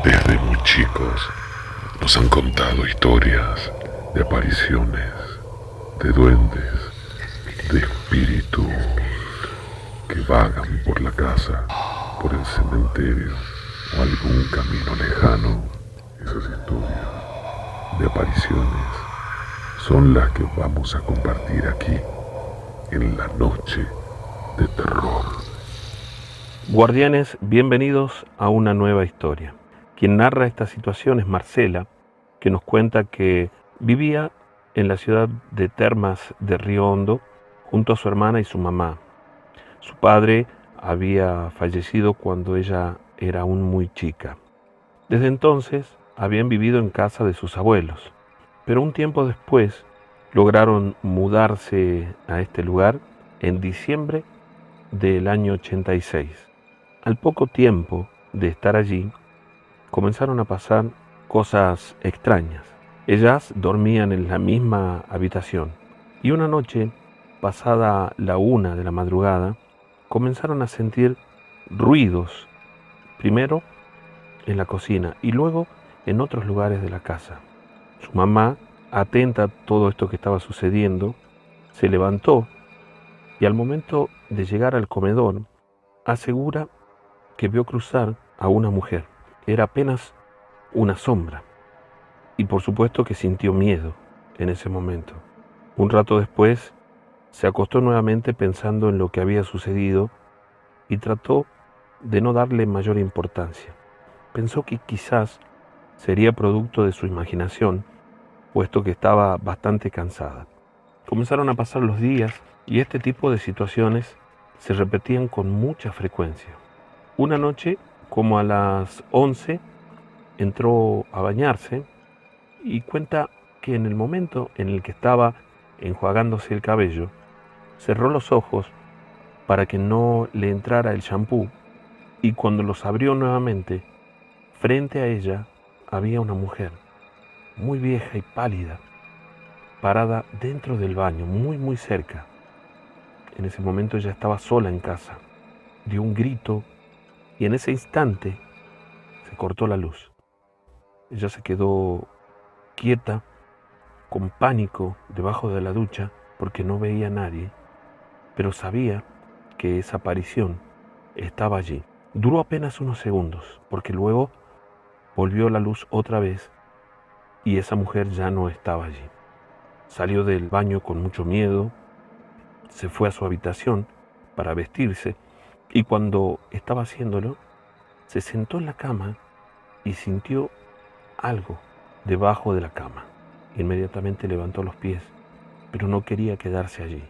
Desde muy chicos nos han contado historias de apariciones, de duendes, de espíritus que vagan por la casa, por el cementerio o algún camino lejano. Esas historias de apariciones son las que vamos a compartir aquí en la noche de terror. Guardianes, bienvenidos a una nueva historia. Quien narra esta situación es Marcela, que nos cuenta que vivía en la ciudad de Termas de Río Hondo junto a su hermana y su mamá. Su padre había fallecido cuando ella era aún muy chica. Desde entonces habían vivido en casa de sus abuelos, pero un tiempo después lograron mudarse a este lugar en diciembre del año 86. Al poco tiempo de estar allí, comenzaron a pasar cosas extrañas. Ellas dormían en la misma habitación y una noche, pasada la 1 de la madrugada, comenzaron a sentir ruidos, primero en la cocina y luego en otros lugares de la casa. Su mamá, atenta a todo esto que estaba sucediendo, se levantó y al momento de llegar al comedor, asegura que vio cruzar a una mujer. Era apenas una sombra. Y por supuesto que sintió miedo en ese momento. Un rato después, se acostó nuevamente pensando en lo que había sucedido y trató de no darle mayor importancia. Pensó que quizás sería producto de su imaginación, puesto que estaba bastante cansada. Comenzaron a pasar los días y este tipo de situaciones se repetían con mucha frecuencia. Una noche, como a las 11, entró a bañarse y cuenta que en el momento en el que estaba enjuagándose el cabello, cerró los ojos para que no le entrara el champú y cuando los abrió nuevamente, frente a ella había una mujer, muy vieja y pálida, parada dentro del baño, muy cerca. En ese momento ella estaba sola en casa, dio un grito y en ese instante se cortó la luz. Ella se quedó quieta, con pánico, debajo de la ducha, porque no veía a nadie, pero sabía que esa aparición estaba allí. Duró apenas unos segundos, porque luego volvió la luz otra vez y esa mujer ya no estaba allí. Salió del baño con mucho miedo, se fue a su habitación para vestirse y cuando estaba haciéndolo, se sentó en la cama y sintió algo debajo de la cama. Inmediatamente levantó los pies, pero no quería quedarse allí.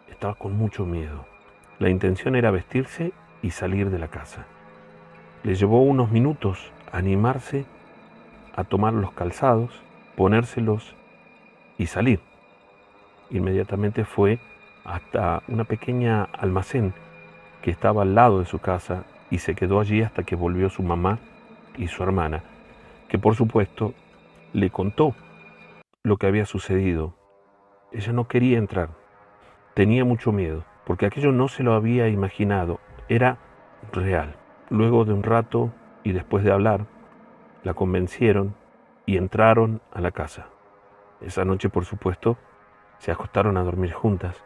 Estaba con mucho miedo. La intención era vestirse y salir de la casa. Le llevó unos minutos animarse a tomar los calzados, ponérselos y salir. Inmediatamente fue hasta una pequeña almacén que estaba al lado de su casa y se quedó allí hasta que volvió su mamá y su hermana, que por supuesto le contó lo que había sucedido. Ella no quería entrar, tenía mucho miedo, porque aquello no se lo había imaginado, era real. Luego de un rato y después de hablar, la convencieron y entraron a la casa. Esa noche, por supuesto, se acostaron a dormir juntas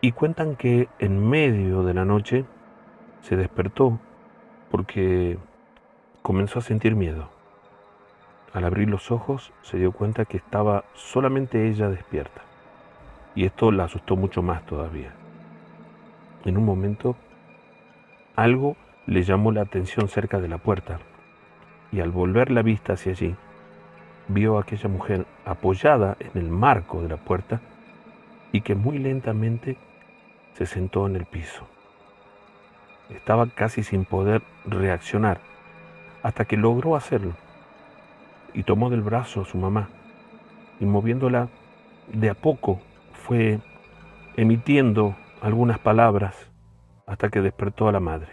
y cuentan que en medio de la noche se despertó porque comenzó a sentir miedo. Al abrir los ojos se dio cuenta que estaba solamente ella despierta y esto la asustó mucho más todavía. En un momento algo le llamó la atención cerca de la puerta y al volver la vista hacia allí vio a aquella mujer apoyada en el marco de la puerta y que muy lentamente se sentó en el piso. Estaba casi sin poder reaccionar hasta que logró hacerlo y tomó del brazo a su mamá y moviéndola de a poco fue emitiendo algunas palabras hasta que despertó a la madre.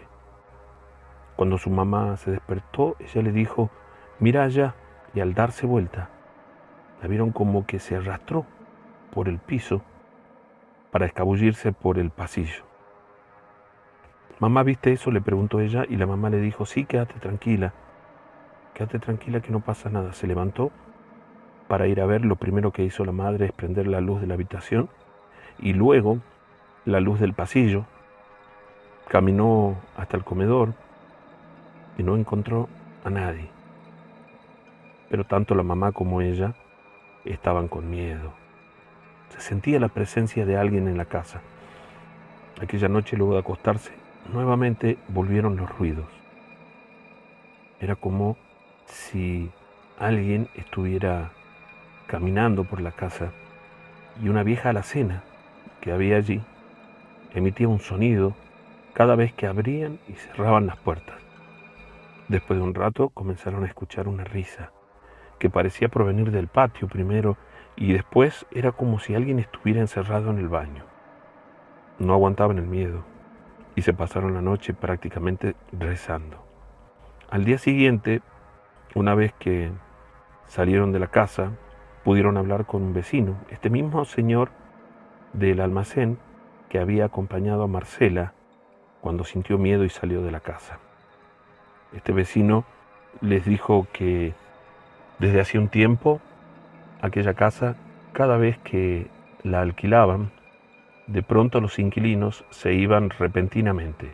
Cuando su mamá se despertó, ella le dijo, mira allá, y al darse vuelta, la vieron como que se arrastró por el piso para escabullirse por el pasillo. Mamá, ¿viste eso?, le preguntó ella, y la mamá le dijo, sí, quédate tranquila, quédate tranquila que no pasa nada. Se levantó para ir a ver. Lo primero que hizo la madre es prender la luz de la habitación y luego la luz del pasillo. Caminó hasta el comedor y no encontró a nadie. Pero tanto la mamá como ella estaban con miedo. Se sentía la presencia de alguien en la casa. Aquella noche, luego de acostarse, nuevamente volvieron los ruidos. Era como si alguien estuviera caminando por la casa y una vieja alacena que había allí emitía un sonido cada vez que abrían y cerraban las puertas. Después de un rato comenzaron a escuchar una risa que parecía provenir del patio primero y después era como si alguien estuviera encerrado en el baño. No aguantaban el miedo y se pasaron la noche prácticamente rezando. Al día siguiente, una vez que salieron de la casa, pudieron hablar con un vecino, este mismo señor del almacén que había acompañado a Marcela cuando sintió miedo y salió de la casa. Este vecino les dijo que desde hacía un tiempo aquella casa, cada vez que la alquilaban, de pronto los inquilinos se iban repentinamente.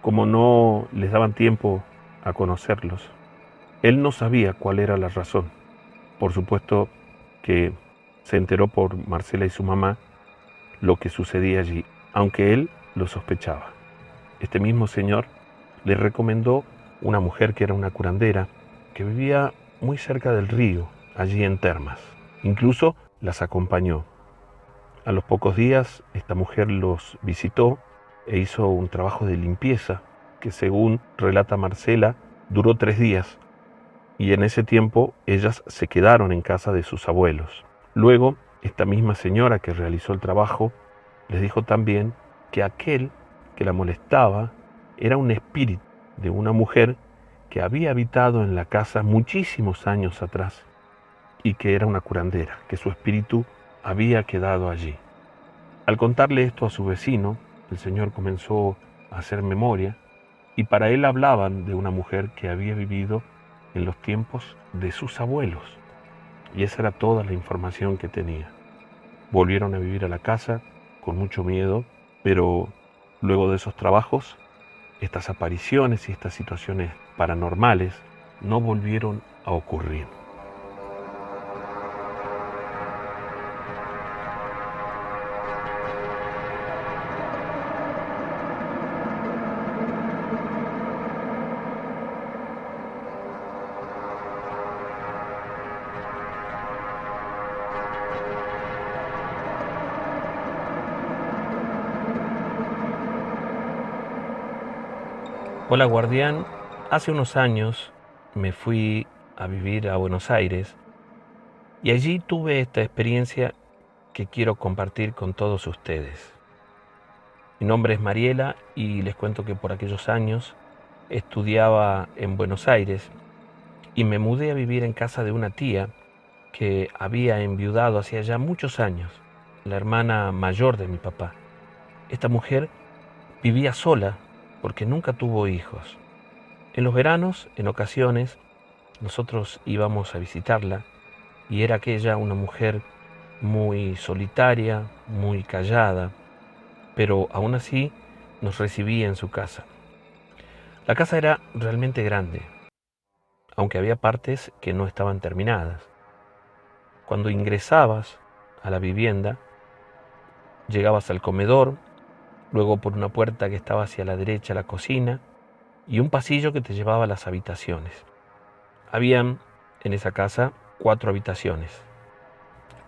Como no les daban tiempo a conocerlos, él no sabía cuál era la razón. Por supuesto que se enteró por Marcela y su mamá lo que sucedía allí, aunque él lo sospechaba. Este mismo señor le recomendó una mujer que era una curandera, que vivía muy cerca del río, allí en Termas. Incluso las acompañó. A los pocos días, esta mujer los visitó e hizo un trabajo de limpieza que, según relata Marcela, duró 3 días. Y en ese tiempo ellas se quedaron en casa de sus abuelos. Luego, esta misma señora que realizó el trabajo les dijo también que aquel que la molestaba era un espíritu de una mujer que había habitado en la casa muchísimos años atrás y que era una curandera, que su espíritu había quedado allí. Al contarle esto a su vecino, el señor comenzó a hacer memoria y para él hablaban de una mujer que había vivido en los tiempos de sus abuelos. Y esa era toda la información que tenía. Volvieron a vivir a la casa con mucho miedo, pero luego de esos trabajos, estas apariciones y estas situaciones paranormales no volvieron a ocurrir. Hola guardián, hace unos años me fui a vivir a Buenos Aires y allí tuve esta experiencia que quiero compartir con todos ustedes. Mi nombre es Mariela y les cuento que por aquellos años estudiaba en Buenos Aires y me mudé a vivir en casa de una tía que había enviudado hacía ya muchos años, la hermana mayor de mi papá. Esta mujer vivía sola porque nunca tuvo hijos. En los veranos, en ocasiones, nosotros íbamos a visitarla y era aquella una mujer muy solitaria, muy callada, pero aún así nos recibía en su casa. La casa era realmente grande, aunque había partes que no estaban terminadas. Cuando ingresabas a la vivienda, llegabas al comedor, luego por una puerta que estaba hacia la derecha la cocina y un pasillo que te llevaba a las habitaciones. Habían en esa casa 4 habitaciones.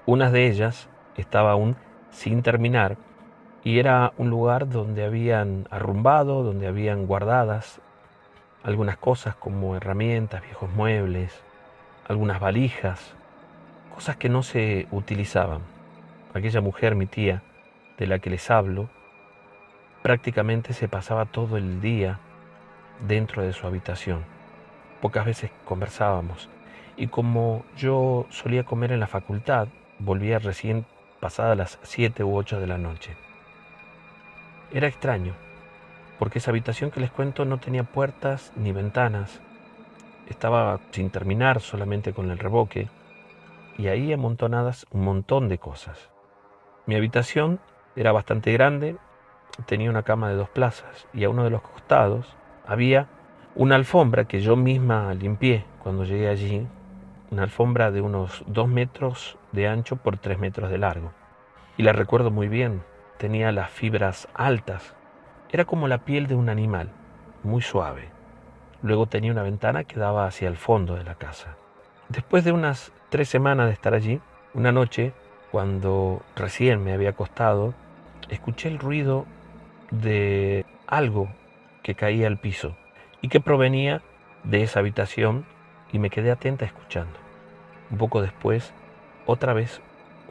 Una de ellas estaba aún sin terminar y era un lugar donde habían arrumbado, donde habían guardadas algunas cosas como herramientas, viejos muebles, algunas valijas, cosas que no se utilizaban. Aquella mujer, mi tía, de la que les hablo, prácticamente se pasaba todo el día dentro de su habitación. Pocas veces conversábamos y como yo solía comer en la facultad, volvía recién pasadas las 7 u 8 de la noche. Era extraño, porque esa habitación que les cuento no tenía puertas ni ventanas, estaba sin terminar, solamente con el revoque, y ahí amontonadas un montón de cosas. Mi habitación era bastante grande, tenía una cama de 2 plazas y a uno de los costados había una alfombra que yo misma limpié cuando llegué allí, una alfombra de unos 2 metros de ancho por 3 metros de largo. Y la recuerdo muy bien, tenía las fibras altas, era como la piel de un animal, muy suave. Luego tenía una ventana que daba hacia el fondo de la casa. Después de unas 3 semanas de estar allí, una noche, cuando recién me había acostado, escuché el ruido de algo que caía al piso y que provenía de esa habitación y me quedé atenta escuchando. Un poco después, otra vez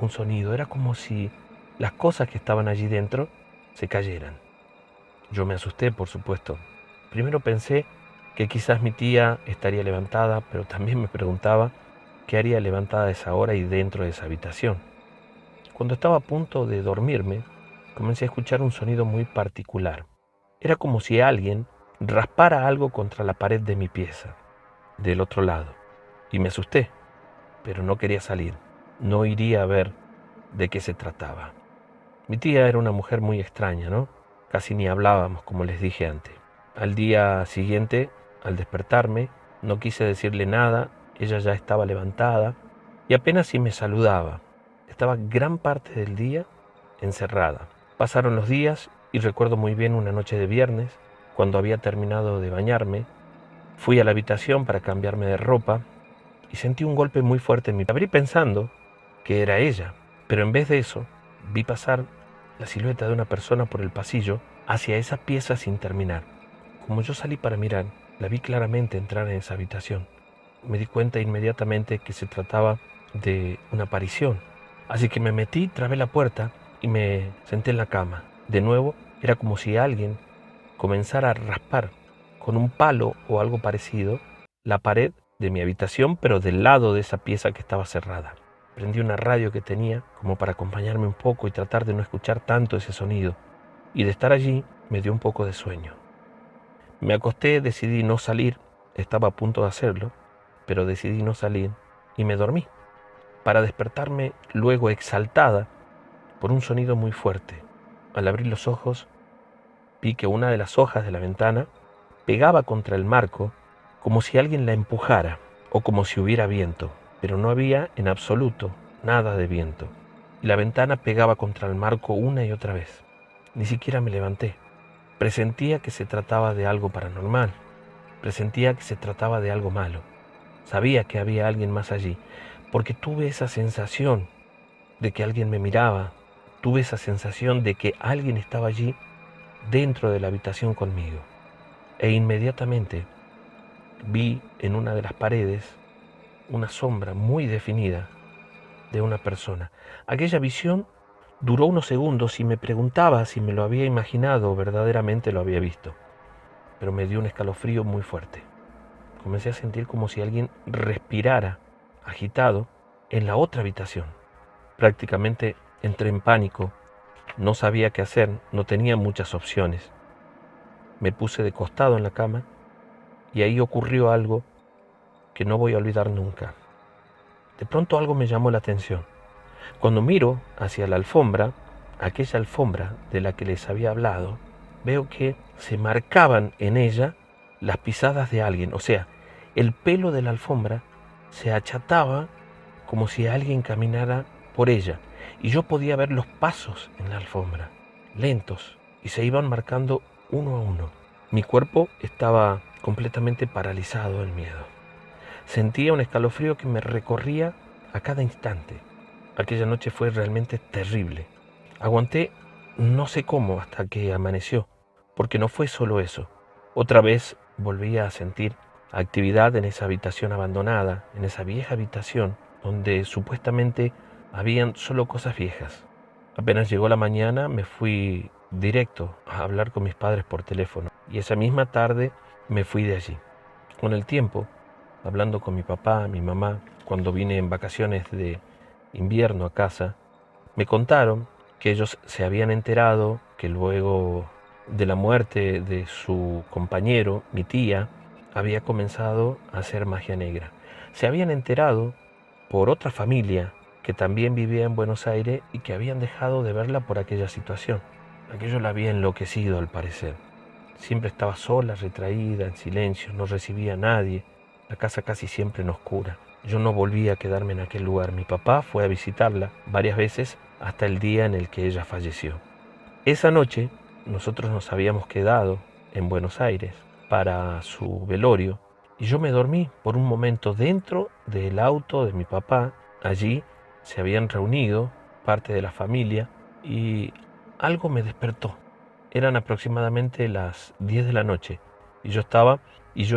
un sonido. Era como si las cosas que estaban allí dentro se cayeran. Yo me asusté, por supuesto. Primero pensé que quizás mi tía estaría levantada, pero también me preguntaba qué haría levantada a esa hora y dentro de esa habitación. Cuando estaba a punto de dormirme, comencé a escuchar un sonido muy particular. Era como si alguien raspara algo contra la pared de mi pieza, del otro lado. Y me asusté, pero no quería salir. No iría a ver de qué se trataba. Mi tía era una mujer muy extraña, ¿no? Casi ni hablábamos, como les dije antes. Al día siguiente, al despertarme, no quise decirle nada, ella ya estaba levantada y apenas si me saludaba. Estaba gran parte del día encerrada. Pasaron los días y recuerdo muy bien una noche de viernes, cuando había terminado de bañarme, fui a la habitación para cambiarme de ropa y sentí un golpe muy fuerte en mi... Abrí pensando que era ella, pero en vez de eso, vi pasar la silueta de una persona por el pasillo hacia esa pieza sin terminar. Como yo salí para mirar, la vi claramente entrar en esa habitación. Me di cuenta inmediatamente que se trataba de una aparición. Así que me metí, trabé la puerta y me senté en la cama. De nuevo, era como si alguien comenzara a raspar con un palo o algo parecido la pared de mi habitación, pero del lado de esa pieza que estaba cerrada. Prendí una radio que tenía como para acompañarme un poco y tratar de no escuchar tanto ese sonido. Y de estar allí me dio un poco de sueño. Me acosté, decidí no salir, estaba a punto de hacerlo, pero decidí no salir y me dormí, para despertarme luego exaltada por un sonido muy fuerte. Al abrir los ojos, vi que una de las hojas de la ventana pegaba contra el marco como si alguien la empujara o como si hubiera viento, pero no había en absoluto nada de viento. Y la ventana pegaba contra el marco una y otra vez. Ni siquiera me levanté. Presentía que se trataba de algo paranormal. Presentía que se trataba de algo malo. Sabía que había alguien más allí, porque tuve esa sensación de que alguien me miraba. Tuve esa sensación de que alguien estaba allí dentro de la habitación conmigo. E inmediatamente vi en una de las paredes una sombra muy definida de una persona. Aquella visión duró unos segundos y me preguntaba si me lo había imaginado o verdaderamente lo había visto. Pero me dio un escalofrío muy fuerte. Comencé a sentir como si alguien respirara, agitado, en la otra habitación. Prácticamente entré en pánico. No sabía qué hacer, no tenía muchas opciones. Me puse de costado en la cama y ahí ocurrió algo que no voy a olvidar nunca. De pronto algo me llamó la atención. Cuando miro hacia la alfombra, aquella alfombra de la que les había hablado, veo que se marcaban en ella las pisadas de alguien. O sea, el pelo de la alfombra se achataba como si alguien caminara por ella. Y yo podía ver los pasos en la alfombra, lentos, y se iban marcando uno a uno. Mi cuerpo estaba completamente paralizado del miedo. Sentía un escalofrío que me recorría a cada instante. Aquella noche fue realmente terrible. Aguanté no sé cómo hasta que amaneció, porque no fue solo eso. Otra vez volví a sentir actividad en esa habitación abandonada, en esa vieja habitación donde supuestamente habían solo cosas viejas. Apenas llegó la mañana me fui directo a hablar con mis padres por teléfono y esa misma tarde me fui de allí. Con el tiempo, hablando con mi papá, mi mamá, cuando vine en vacaciones de invierno a casa, me contaron que ellos se habían enterado que luego de la muerte de su compañero, mi tía, había comenzado a hacer magia negra. Se habían enterado por otra familia que también vivía en Buenos Aires y que habían dejado de verla por aquella situación. Aquello la había enloquecido al parecer. Siempre estaba sola, retraída, en silencio, no recibía a nadie, la casa casi siempre en oscura. Yo no volví a quedarme en aquel lugar. Mi papá fue a visitarla varias veces hasta el día en el que ella falleció. Esa noche nosotros nos habíamos quedado en Buenos Aires para su velorio y yo me dormí por un momento dentro del auto de mi papá. Allí se habían reunido parte de la familia y algo me despertó. Eran aproximadamente las 10 de la noche y yo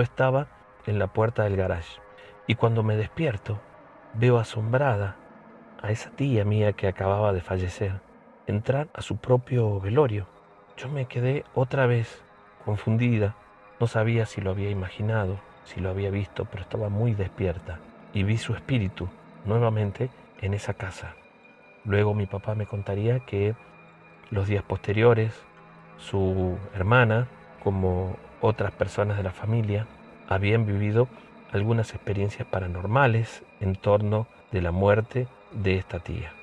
estaba en la puerta del garage. Y cuando me despierto, veo asombrada a esa tía mía que acababa de fallecer entrar a su propio velorio. Yo me quedé otra vez confundida. No sabía si lo había imaginado, si lo había visto, pero estaba muy despierta y vi su espíritu nuevamente en esa casa. Luego mi papá me contaría que los días posteriores su hermana, como otras personas de la familia, habían vivido algunas experiencias paranormales en torno de la muerte de esta tía.